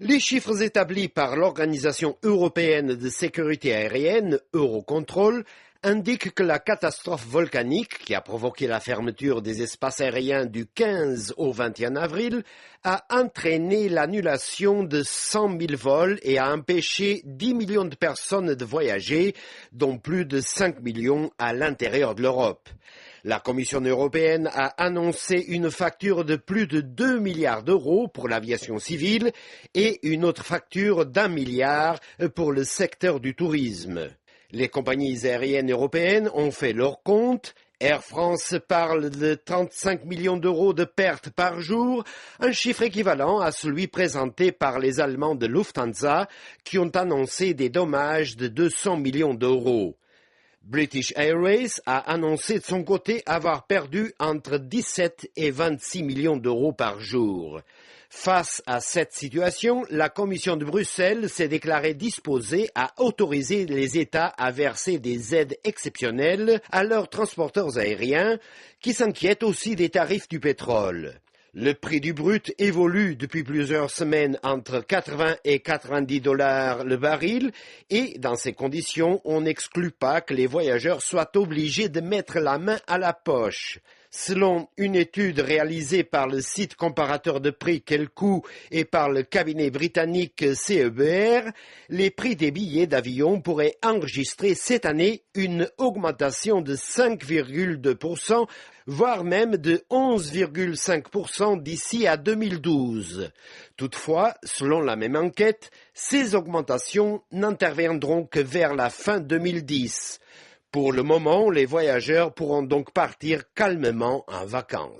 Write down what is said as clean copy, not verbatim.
Les chiffres établis par l'Organisation européenne de sécurité aérienne, Eurocontrol, indiquent que la catastrophe volcanique qui a provoqué la fermeture des espaces aériens du 15 au 21 avril a entraîné l'annulation de 100 000 vols et a empêché 10 millions de personnes de voyager, dont plus de 5 millions à l'intérieur de l'Europe. La Commission européenne a annoncé une facture de plus de 2 milliards d'euros pour l'aviation civile et une autre facture d'1 milliard pour le secteur du tourisme. Les compagnies aériennes européennes ont fait leur compte. Air France parle de 35 millions d'euros de pertes par jour, un chiffre équivalent à celui présenté par les Allemands de Lufthansa qui ont annoncé des dommages de 200 millions d'euros. British Airways a annoncé de son côté avoir perdu entre 17 et 26 millions d'euros par jour. Face à cette situation, la Commission de Bruxelles s'est déclarée disposée à autoriser les États à verser des aides exceptionnelles à leurs transporteurs aériens qui s'inquiètent aussi des tarifs du pétrole. Le prix du brut évolue depuis plusieurs semaines entre 80 et 90 $ le baril et dans ces conditions, on n'exclut pas que les voyageurs soient obligés de mettre la main à la poche. Selon une étude réalisée par le site comparateur de prix Quel Coût et par le cabinet britannique CEBR, les prix des billets d'avion pourraient enregistrer cette année une augmentation de 5,2%, voire même de 11,5% d'ici à 2012. Toutefois, selon la même enquête, ces augmentations n'interviendront que vers la fin 2010. Pour le moment, les voyageurs pourront donc partir calmement en vacances.